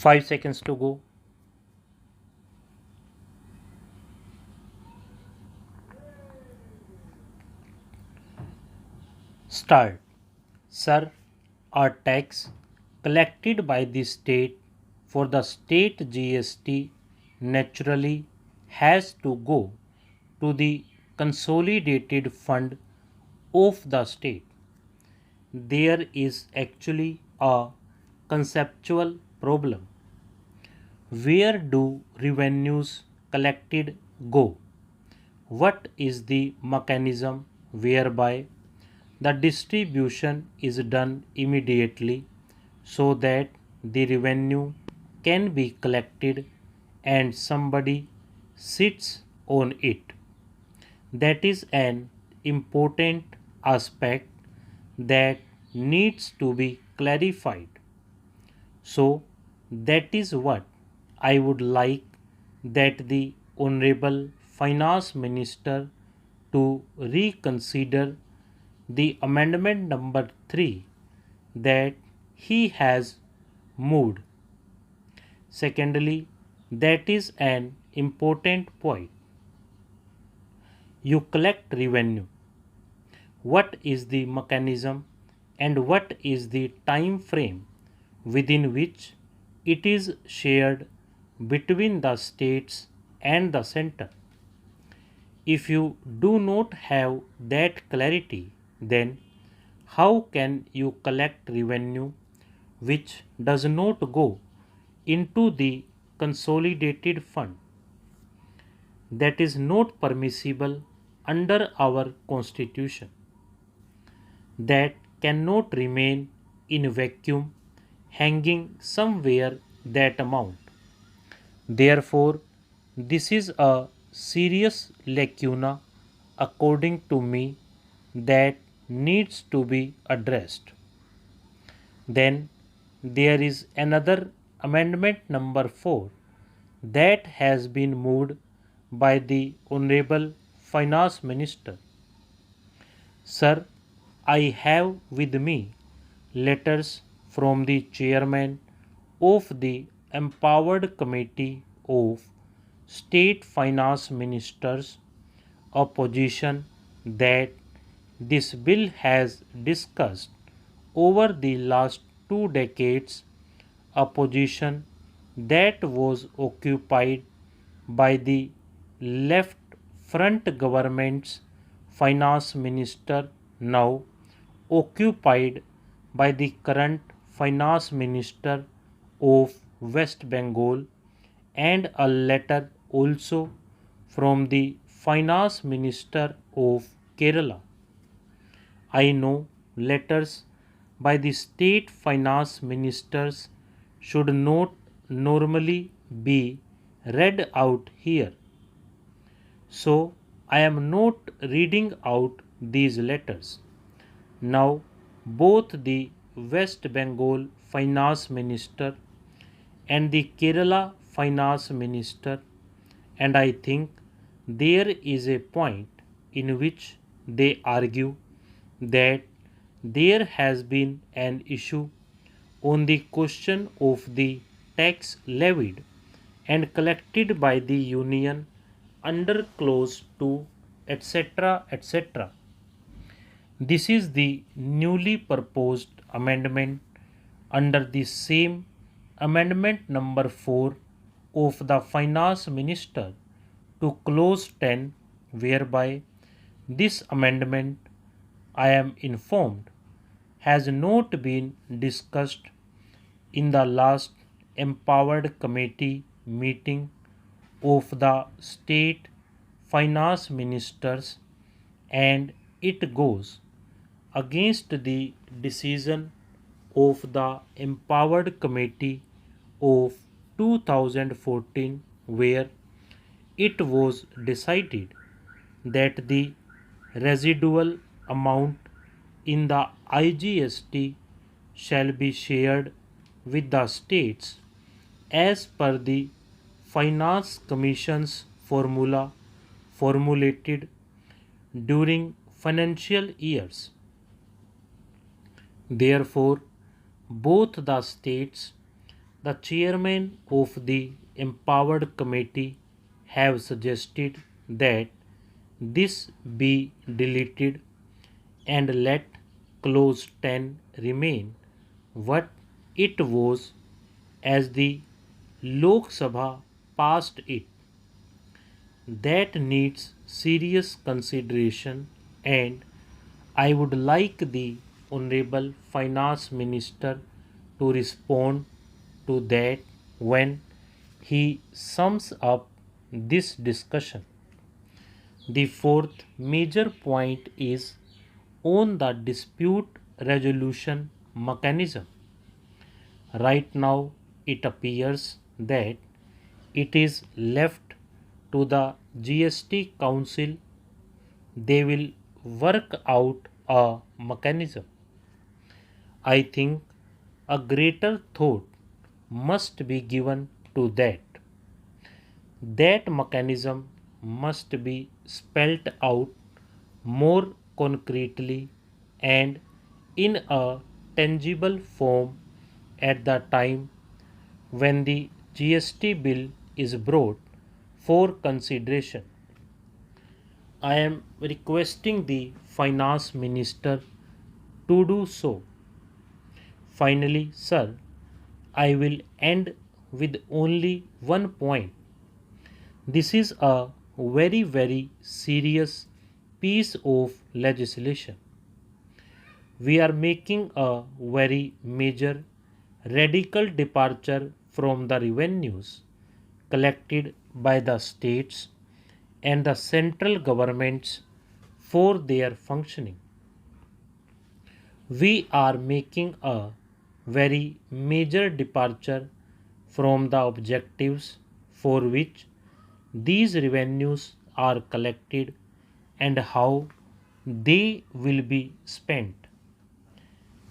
5 seconds to go. Start. Sir, a tax collected by the state for the state GST naturally has to go to the consolidated fund of the state. There is actually a conceptual problem. Where do revenues collected go? What is the mechanism whereby the distribution is done immediately so that the revenue can be collected and somebody sits on it? That is an important aspect that needs to be clarified. So, that is what I would like that the Honorable Finance Minister to reconsider the amendment number 3 that he has moved. Secondly, that is an important point. You collect revenue. What is the mechanism and what is the time frame within which it is shared between the states and the center? If you do not have that clarity, then how can you collect revenue which does not go into the consolidated fund? That is not permissible under our constitution. That cannot remain in vacuum hanging somewhere that amount. Therefore, this is a serious lacuna according to me that needs to be addressed. Then there is another amendment number 4 that has been moved by the Honorable Finance Minister. Sir, I have with me letters from the chairman of the Empowered Committee of State Finance Ministers, a position that this bill has discussed over the last 2 decades, a position that was occupied by the left front government's finance minister, now occupied by the current finance minister of West Bengal, and a letter also from the finance minister of Kerala. I know letters by the state finance ministers should not normally be read out here. So I am not reading out these letters. Now, both the West Bengal finance minister and the Kerala finance minister, and I think there is a point in which they argue that there has been an issue on the question of the tax levied and collected by the union under clause 2, etc., etc. This is the newly proposed amendment under the same amendment number 4 of the finance minister to clause 10, whereby this amendment, I am informed, has not been discussed in the last empowered committee meeting of the state finance ministers, and it goes against the decision of the empowered committee of 2014, where it was decided that the residual amount in the IGST shall be shared with the states as per the Finance Commission's formula formulated during financial years. Therefore, both the states The chairman of the empowered committee have suggested that this be deleted and let clause 10 remain what it was as the Lok Sabha passed it. That needs serious consideration, and I would like the Honorable Finance Minister to respond to that when he sums up this discussion. The fourth major point is on the dispute resolution mechanism. Right now, it appears that it is left to the GST Council. They will work out a mechanism. I think a greater thought must be given to that. That mechanism must be spelt out more concretely and in a tangible form at the time when the GST bill is brought for consideration. I am requesting the Finance Minister to do so. Finally, sir, I will end with only one point. This is a very serious piece of legislation. We are making a very major radical departure from the revenues collected by the states and the central governments for their functioning. We are making a very major departure from the objectives for which these revenues are collected and how they will be spent.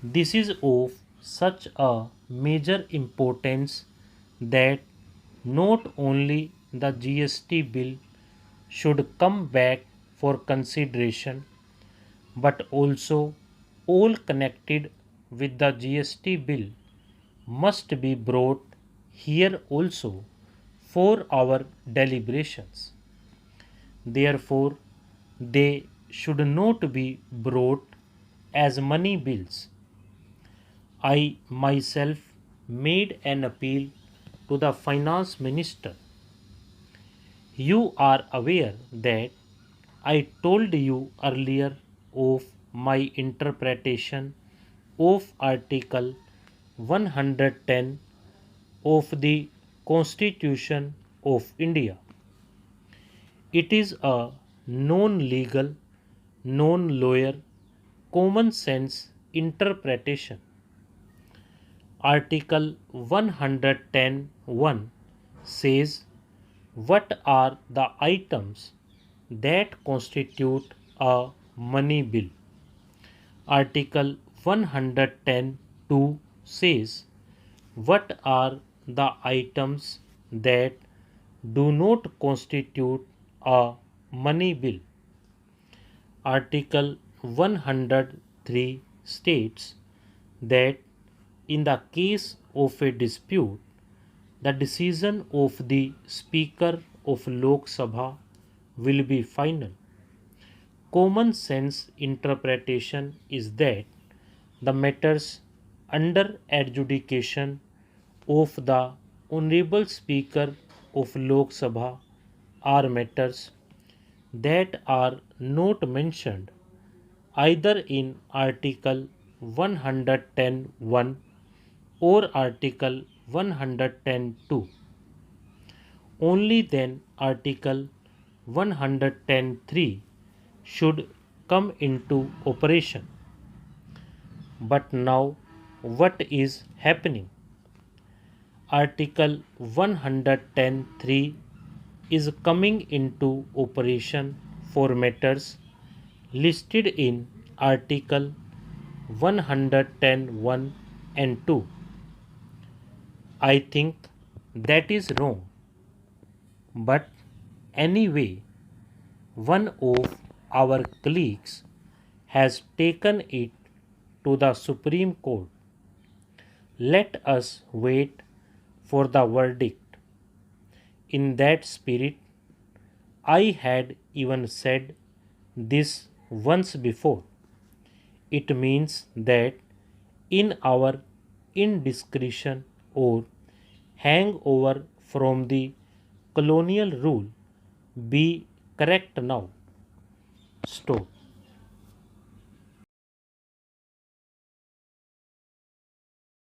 This is of such a major importance that not only the GST bill should come back for consideration, but also all connected with the GST bill must be brought here also for our deliberations. Therefore, they should not be brought as money bills. I myself made an appeal to the Finance Minister. You are aware that I told you earlier of my interpretation of Article 110 of the Constitution of India. It is a non legal, non lawyer, common sense interpretation. Article 110(1) says what are the items that constitute a money bill. Article 110(2) says what are the items that do not constitute a money bill. Article 103 states that in the case of a dispute, the decision of the Speaker of Lok Sabha will be final. Common sense interpretation is that the matters under adjudication of the Honorable Speaker of Lok Sabha are matters that are not mentioned either in Article 110(1) or Article 110(2). Only then Article 110(3) should come into operation. But now what is happening? Article 110(3) is coming into operation for matters listed in Article 110(1) and 2. I think that is wrong. But anyway, one of our colleagues has taken it to the Supreme Court. Let us wait for the verdict. In that spirit, I had even said this once before. It means that in our indiscretion or hangover from the colonial rule, be correct now. Stop.